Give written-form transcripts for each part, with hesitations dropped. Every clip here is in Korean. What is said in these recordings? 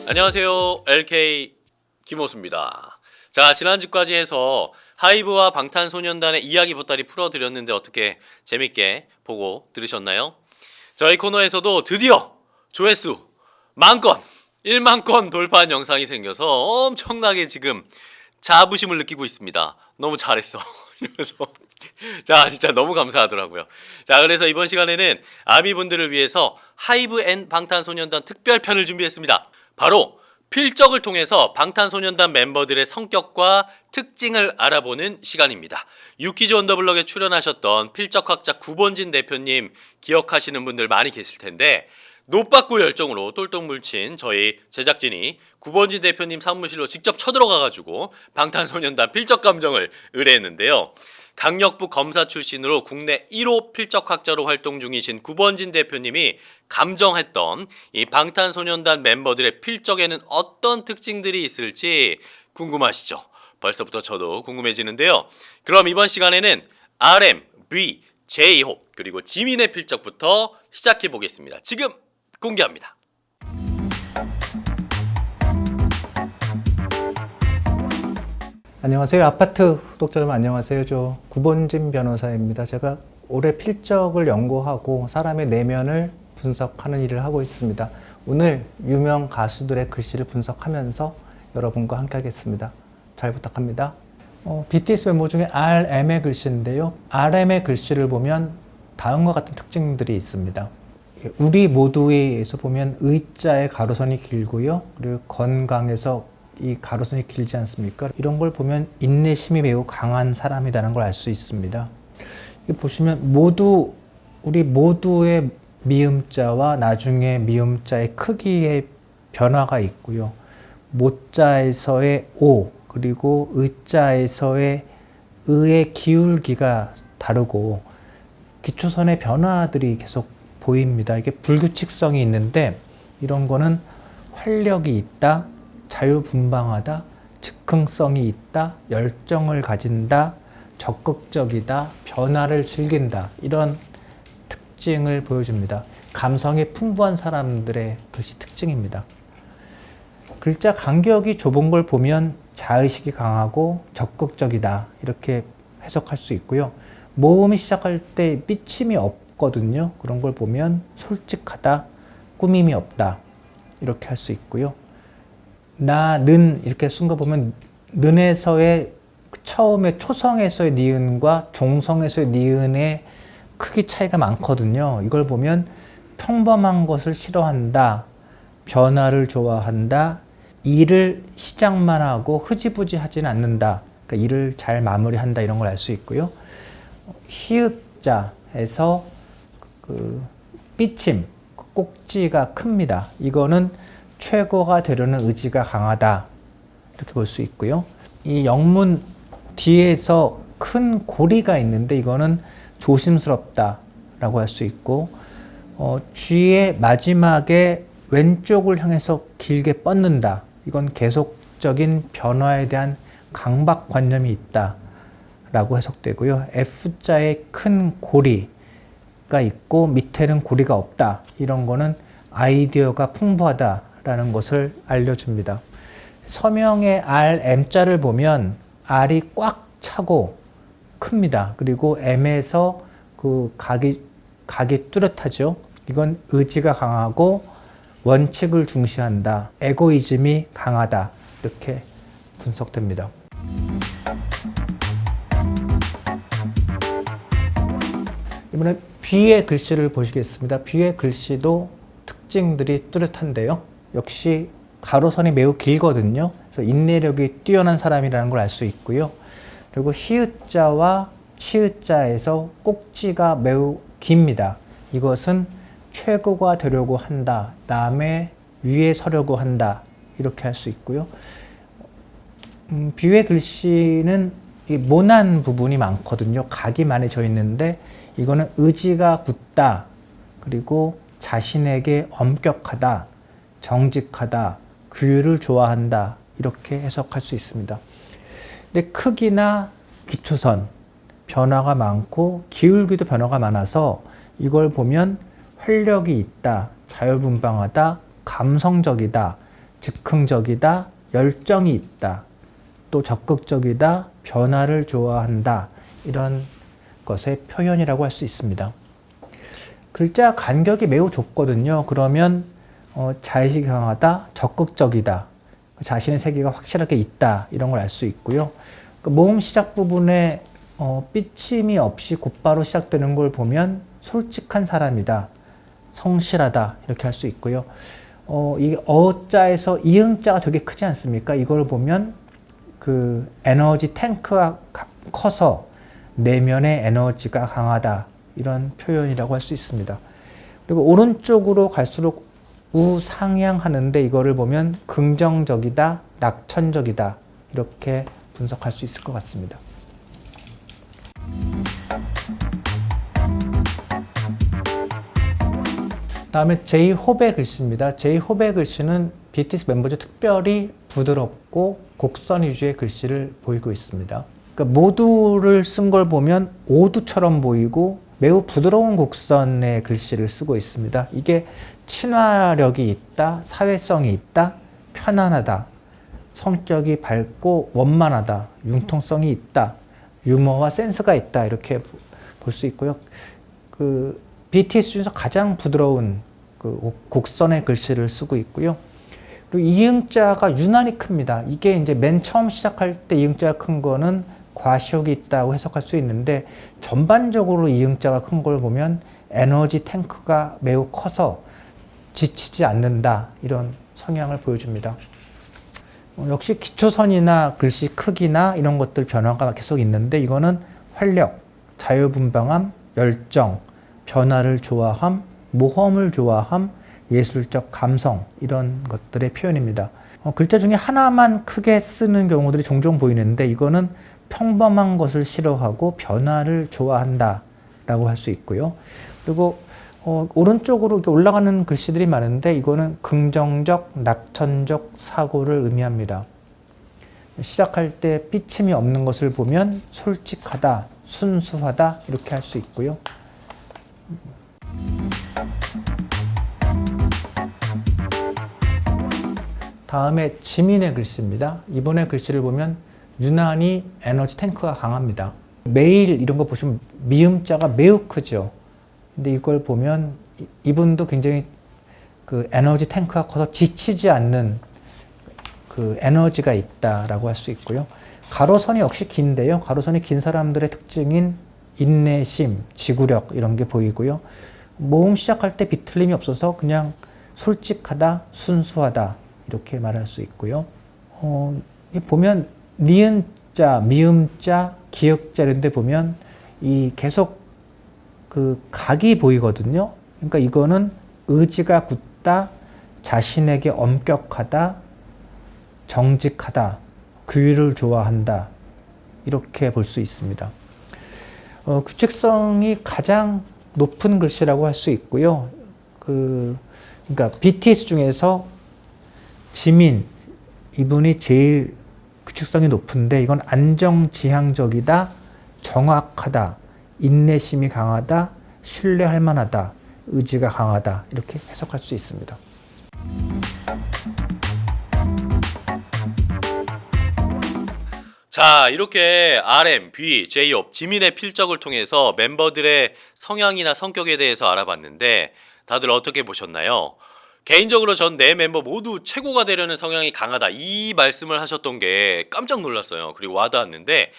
안녕하세요. LK 김호수입니다. 자, 지난주까지 해서 하이브와 방탄소년단의 이야기 보따리 풀어드렸는데 어떻게 재밌게 보고 들으셨나요? 저희 코너에서도 드디어 조회수 10,000건, 10,000건 돌파한 영상이 생겨서 엄청나게 지금 자부심을 느끼고 있습니다. 너무 잘했어. 이러면서 자, 진짜 너무 감사하더라고요. 자, 그래서 이번 시간에는 아미분들을 위해서 하이브 앤 방탄소년단 특별편을 준비했습니다. 바로 필적을 통해서 방탄소년단 멤버들의 성격과 특징을 알아보는 시간입니다. 유키즈 언더블럭에 출연하셨던 필적학자 구본진 대표님 기억하시는 분들 많이 계실 텐데, 노빠꾸 열정으로 똘똘 뭉친 저희 제작진이 구본진 대표님 사무실로 직접 쳐들어가가지고 방탄소년단 필적 감정을 의뢰했는데요. 강력부 검사 출신으로 국내 1호 필적학자로 활동 중이신 구본진 대표님이 감정했던 이 방탄소년단 member들의 필적에는 어떤 특징들이 있을지 궁금하시죠? 벌써부터 저도 궁금해지는데요. 그럼 이번 시간에는 RM, B, J-Hope 그리고 지민의 필적부터 시작해 보겠습니다. 지금 공개합니다. 안녕하세요. 아파트 구독자 여러분 안녕하세요. 저 구본진 변호사입니다. 제가 올해 필적을 연구하고 사람의 내면을 분석하는 일을 하고 있습니다. 오늘 유명 가수들의 글씨를 분석하면서 여러분과 함께 하겠습니다. 잘 부탁합니다. BTS 멤버 중에 RM의 글씨인데요. RM의 글씨를 보면 다음과 같은 특징들이 있습니다. 우리 모두에서 보면 의자의 가로선이 길고요. 그리고 건강에서 이 가로선이 길지 않습니까? 이런 걸 보면 인내심이 매우 강한 사람이라는 걸 알 수 있습니다. 보시면 우리 모두의 미음자와 나중에 미음자의 크기의 변화가 있고요. 모자에서의 오, 그리고 의자에서의 의의 기울기가 다르고 기초선의 변화들이 계속 보입니다. 이게 불규칙성이 있는데 이런 거는 활력이 있다, 자유분방하다, 즉흥성이 있다, 열정을 가진다, 적극적이다, 변화를 즐긴다, 이런 특징을 보여줍니다. 감성이 풍부한 사람들의 글씨 특징입니다. 글자 간격이 좁은 걸 보면 자의식이 강하고 적극적이다, 이렇게 해석할 수 있고요. 모음이 시작할 때 삐침이 없거든요. 그런 걸 보면 솔직하다, 꾸밈이 없다, 이렇게 할 수 있고요. 는 이렇게 쓴 거 보면 는에서의 처음에 초성에서의 니은과 종성에서의 니은의 크기 차이가 많거든요. 이걸 보면 평범한 것을 싫어한다, 변화를 좋아한다, 일을 시작만 하고 흐지부지 하진 않는다, 그러니까 일을 잘 마무리한다, 이런 걸 알 수 있고요. 히읗자에서 삐침, 꼭지가 큽니다. 이거는 최고가 되려는 의지가 강하다, 이렇게 볼 수 있고요. 이 영문 뒤에서 큰 고리가 있는데 이거는 조심스럽다 라고 할 수 있고, 쥐의 마지막에 왼쪽을 향해서 길게 뻗는다, 이건 계속적인 변화에 대한 강박관념이 있다 라고 해석되고요. F자에 큰 고리가 있고 밑에는 고리가 없다, 이런 거는 아이디어가 풍부하다 라는 것을 알려줍니다. 서명의 RM자를 보면 R이 꽉 차고 큽니다. 그리고 M에서 그 각이 뚜렷하죠. 이건 의지가 강하고 원칙을 중시한다, 에고이즘이 강하다, 이렇게 분석됩니다. 이번에 B의 글씨를 보시겠습니다. B의 글씨도 특징들이 뚜렷한데요. 역시 가로선이 매우 길거든요. 그래서 인내력이 뛰어난 사람이라는 걸 알 수 있고요. 그리고 히읗자와 치읓자에서 꼭지가 매우 깁니다. 이것은 최고가 되려고 한다, 남의 위에 서려고 한다, 이렇게 할 수 있고요. B의 글씨는 이 모난 부분이 많거든요. 각이 많이 져 있는데 이거는 의지가 굳다, 그리고 자신에게 엄격하다, 정직하다, 규율을 좋아한다, 이렇게 해석할 수 있습니다. 근데 크기나 기초선 변화가 많고 기울기도 변화가 많아서 이걸 보면 활력이 있다, 자유분방하다, 감성적이다, 즉흥적이다, 열정이 있다, 또 적극적이다, 변화를 좋아한다, 이런 것의 표현이라고 할 수 있습니다. 글자 간격이 매우 좁거든요. 그러면 자의식이 강하다, 적극적이다, 자신의 세계가 확실하게 있다, 이런 걸 알 수 있고요. 모음 시작 부분에 삐침이 없이 곧바로 시작되는 걸 보면 솔직한 사람이다, 성실하다, 이렇게 할 수 있고요. 이 어자에서 이응자가 되게 크지 않습니까? 이걸 보면 그 에너지 탱크가 커서 내면의 에너지가 강하다, 이런 표현이라고 할 수 있습니다. 그리고 오른쪽으로 갈수록 우상향하는데 이거를 보면 긍정적이다, 낙천적이다, 이렇게 분석할 수 있을 것 같습니다. 다음에 제이홉의 글씨입니다. 제이홉의 글씨는 BTS 멤버들 특별히 부드럽고 곡선 위주의 글씨를 보이고 있습니다. 그러니까 모두를 쓴 걸 보면 오두처럼 보이고 매우 부드러운 곡선의 글씨를 쓰고 있습니다. 이게 친화력이 있다, 사회성이 있다, 편안하다, 성격이 밝고 원만하다, 융통성이 있다, 유머와 센스가 있다, 이렇게 볼 수 있고요. 그 BTS 중에서 가장 부드러운 그 곡선의 글씨를 쓰고 있고요. 그리고 이응자가 유난히 큽니다. 이게 이제 맨 처음 시작할 때 이응자가 큰 거는 과시욕이 있다고 해석할 수 있는데, 전반적으로 이응자가 큰 걸 보면 에너지 탱크가 매우 커서 지치지 않는다, 이런 성향을 보여줍니다. 역시 기초선이나 글씨 크기나 이런 것들 변화가 계속 있는데, 이거는 활력, 자유분방함, 열정, 변화를 좋아함, 모험을 좋아함, 예술적 감성, 이런 것들의 표현입니다. 글자 중에 하나만 크게 쓰는 경우들이 종종 보이는데, 이거는 평범한 것을 싫어하고 변화를 좋아한다 라고 할 수 있고요. 그리고 오른쪽으로 이렇게 올라가는 글씨들이 많은데, 이거는 긍정적, 낙천적 사고를 의미합니다. 시작할 때 삐침이 없는 것을 보면 솔직하다, 순수하다, 이렇게 할 수 있고요. 다음에 지민의 글씨입니다. 이번에 글씨를 보면 유난히 에너지 탱크가 강합니다. 매일 이런 거 보시면 미음자가 매우 크죠. 근데 이걸 보면 이분도 굉장히 그 에너지 탱크가 커서 지치지 않는 그 에너지가 있다라고 할 수 있고요. 가로선이 역시 긴데요. 가로선이 긴 사람들의 특징인 인내심, 지구력, 이런 게 보이고요. 모음 시작할 때 비틀림이 없어서 그냥 솔직하다, 순수하다, 이렇게 말할 수 있고요. 보면 니은자, 미음자, 기역자 이런 데 보면 이 계속 그 각이 보이거든요. 그러니까 이거는 의지가 굳다, 자신에게 엄격하다, 정직하다, 규율을 좋아한다, 이렇게 볼 수 있습니다. 규칙성이 가장 높은 글씨라고 할 수 있고요. 그러니까 BTS 중에서 지민, 이분이 제일 규칙성이 높은데, 이건 안정지향적이다, 정확하다, 인내심이 강하다, 신뢰할 만하다, 의지가 강하다, 이렇게 해석할 수 있습니다. 자, 이렇게 RM, B, J홉, 지민의 필적을 통해서 멤버들의 성향이나 성격에 대해서 알아봤는데, 다들 어떻게 보셨나요? 개인적으로 전 네 멤버 모두 최고가 되려는 성향이 강하다, 이 말씀을 하셨던 게 깜짝 놀랐어요. 그리고 와닿았는데,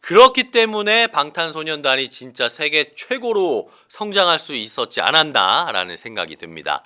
그렇기 때문에 방탄소년단이 진짜 세계 최고로 성장할 수 있었지 않았나라는 생각이 듭니다.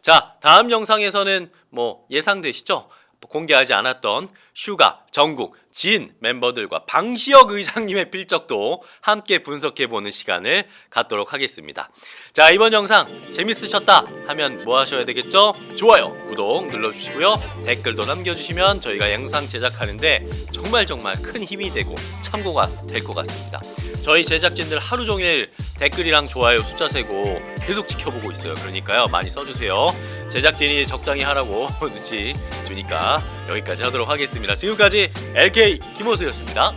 자, 다음 영상에서는 뭐 예상되시죠? 공개하지 않았던 슈가, 정국, 진 멤버들과 방시혁 의장님의 필적도 함께 분석해보는 시간을 갖도록 하겠습니다. 자, 이번 영상 재밌으셨다 하면 뭐 하셔야 되겠죠? 좋아요, 구독 눌러주시고요. 댓글도 남겨주시면 저희가 영상 제작하는데 정말 큰 힘이 되고 참고가 될 것 같습니다. 저희 제작진들 하루 종일 댓글이랑 좋아요 숫자 세고 계속 지켜보고 있어요. 그러니까요, 많이 써주세요. 제작진이 적당히 하라고 눈치 주니까 여기까지 하도록 하겠습니다. 지금까지 LK 김호수였습니다.